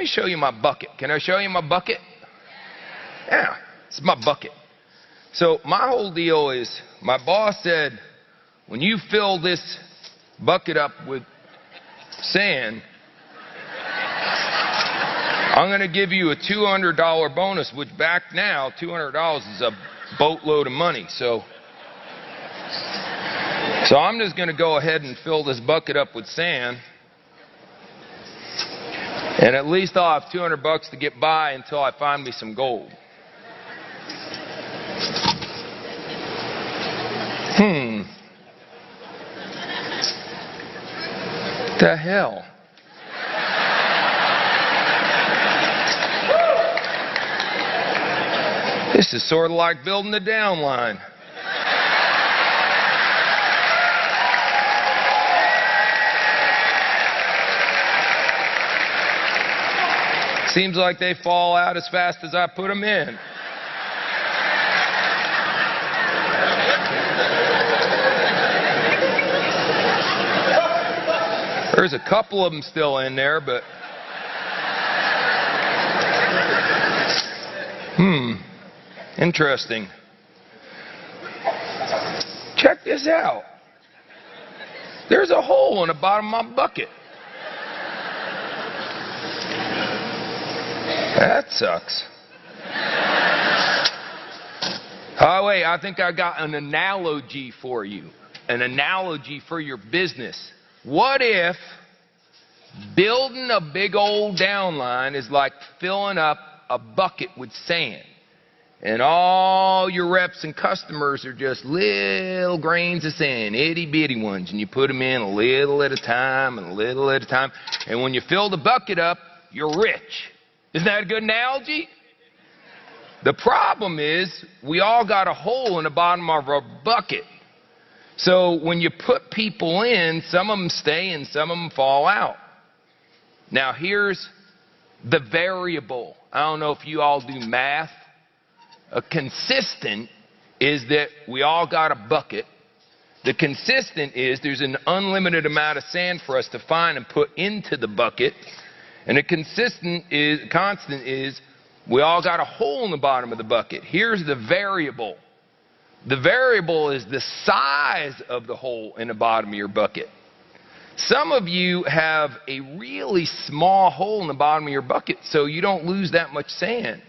me show you my bucket. Can I show you my bucket? Yeah, it's my bucket. So my whole deal is, my boss said, when you fill this bucket up with sand, I'm going to give you a $200 bonus, which back now, $200 is a boatload of money. So I'm just going to go ahead and fill this bucket up with sand. And at least I'll have $200 to get by until I find me some gold. The hell? This is sort of like building the downline. Seems like they fall out as fast as I put them in. There's a couple of them still in there, but interesting. Check this out. There's a hole in the bottom of my bucket. That sucks. Oh, wait, I think I got an analogy for you. An analogy for your business. What if building a big old downline is like filling up a bucket with sand, and all your reps and customers are just little grains of sand, itty-bitty ones, and you put them in a little at a time and a little at a time, and when you fill the bucket up, you're rich. Isn't that a good analogy? The problem is, we all got a hole in the bottom of our bucket. So when you put people in, some of them stay and some of them fall out. Now here's the variable. I don't know if you all do math. A consistent is that we all got a bucket. The consistent is there's an unlimited amount of sand for us to find and put into the bucket. And a constant is we all got a hole in the bottom of the bucket. Here's the variable. The variable is the size of the hole in the bottom of your bucket. Some of you have a really small hole in the bottom of your bucket, so you don't lose that much sand.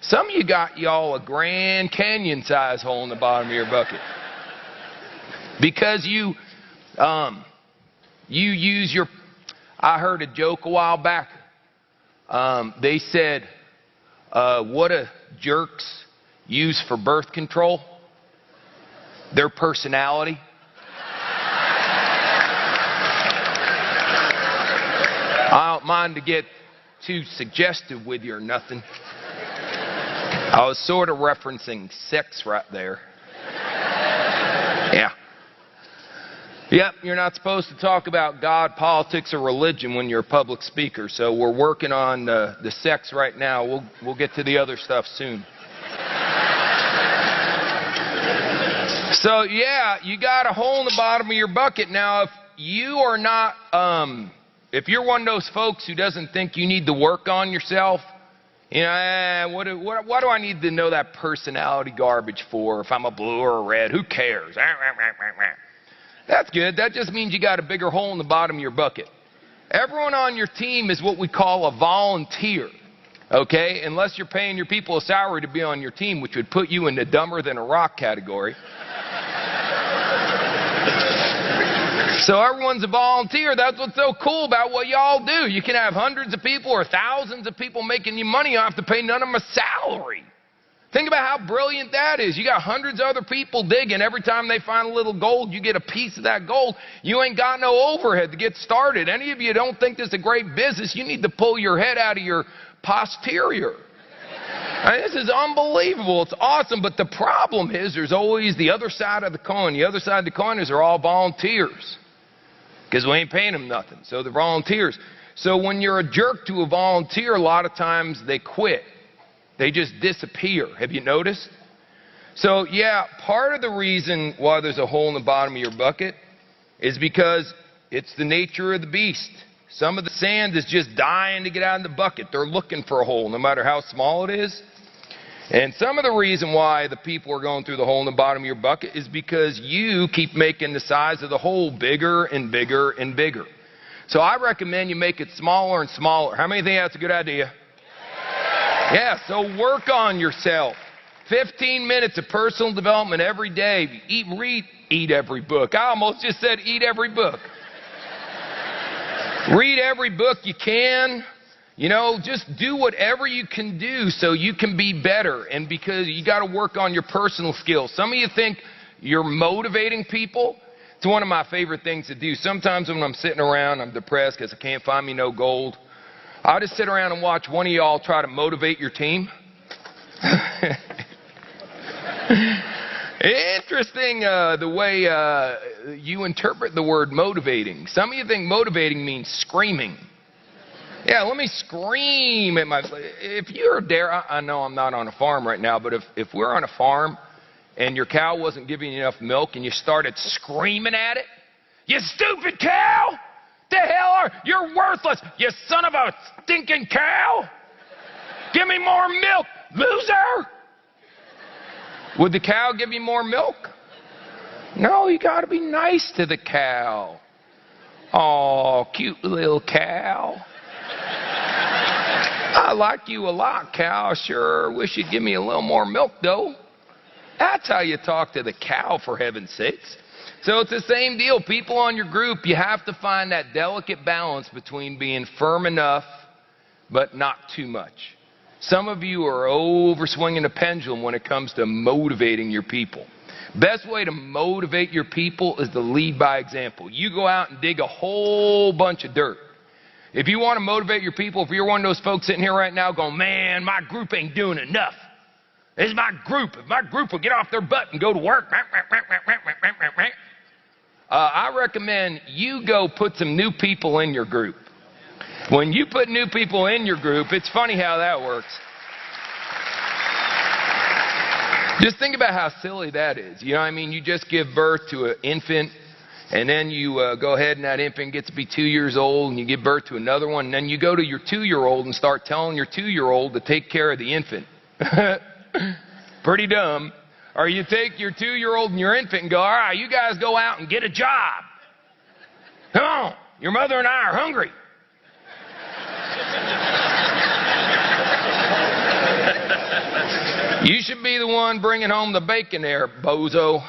Some of you got y'all a Grand Canyon size hole in the bottom of your bucket. Because you use your, I heard a joke a while back. They said, what do jerks use for birth control? Their personality. I don't mind to get too suggestive with you or nothing. I was sort of referencing sex right there. Yeah. Yep, you're not supposed to talk about God, politics, or religion when you're a public speaker. So we're working on the sex right now. We'll get to the other stuff soon. So yeah, you got a hole in the bottom of your bucket. Now, if you are not, if you're one of those folks who doesn't think you need to work on yourself, you know, what do I need to know that personality garbage for? If I'm a blue or a red, who cares? That's good. That just means you got a bigger hole in the bottom of your bucket. Everyone on your team is what we call a volunteer. Okay? Unless you're paying your people a salary to be on your team, which would put you in the dumber than a rock category. So everyone's a volunteer. That's what's so cool about what y'all do. You can have hundreds of people or thousands of people making you money. You don't have to pay none of them a salary. Think about how brilliant that is. You got hundreds of other people digging. Every time they find a little gold, you get a piece of that gold. You ain't got no overhead to get started. Any of you don't think this is a great business, you need to pull your head out of your posterior. I mean, this is unbelievable. It's awesome. But the problem is there's always the other side of the coin. The other side of the coin is they're all volunteers. Because we ain't paying them nothing. So they're volunteers. So when you're a jerk to a volunteer, a lot of times they quit. They just disappear. Have you noticed? So yeah, part of the reason why there's a hole in the bottom of your bucket is because it's the nature of the beast. Some of the sand is just dying to get out of the bucket. They're looking for a hole, no matter how small it is. And some of the reason why the people are going through the hole in the bottom of your bucket is because you keep making the size of the hole bigger and bigger and bigger. So I recommend you make it smaller and smaller. How many think that's a good idea? Yeah, so work on yourself. 15 minutes of personal development every day. Eat every book. I almost just said eat every book. Read every book you can. You know, just do whatever you can do so you can be better. And because you got to work on your personal skills. Some of you think you're motivating people. It's one of my favorite things to do. Sometimes when I'm sitting around, I'm depressed because I can't find me no gold. I'll just sit around and watch one of y'all try to motivate your team. Interesting the way you interpret the word motivating. Some of you think motivating means screaming. Yeah, let me scream at my... If you're there, I know I'm not on a farm right now, but if we're on a farm and your cow wasn't giving you enough milk and you started screaming at it, you stupid cow! The hell are... You're worthless, you son of a stinking cow! Give me more milk, loser! Would the cow give you more milk? No, you got to be nice to the cow. Oh, cute little cow. I like you a lot, cow. I sure wish you'd give me a little more milk, though. That's how you talk to the cow, for heaven's sakes. So it's the same deal. People on your group, you have to find that delicate balance between being firm enough but not too much. Some of you are over-swinging the pendulum when it comes to motivating your people. Best way to motivate your people is to lead by example. You go out and dig a whole bunch of dirt. If you want to motivate your people, if you're one of those folks sitting here right now going, man, my group ain't doing enough. This is my group. If my group will get off their butt and go to work, I recommend you go put some new people in your group. When you put new people in your group, it's funny how that works. Just think about how silly that is. You know what I mean? You just give birth to an infant, and then you go ahead and that infant gets to be 2 years old, and you give birth to another one, and then you go to your 2-year-old and start telling your 2-year-old to take care of the infant. Pretty dumb. Or you take your 2-year-old and your infant and go, all right, you guys go out and get a job. Come on, your mother and I are hungry. You should be the one bringing home the bacon there, bozo.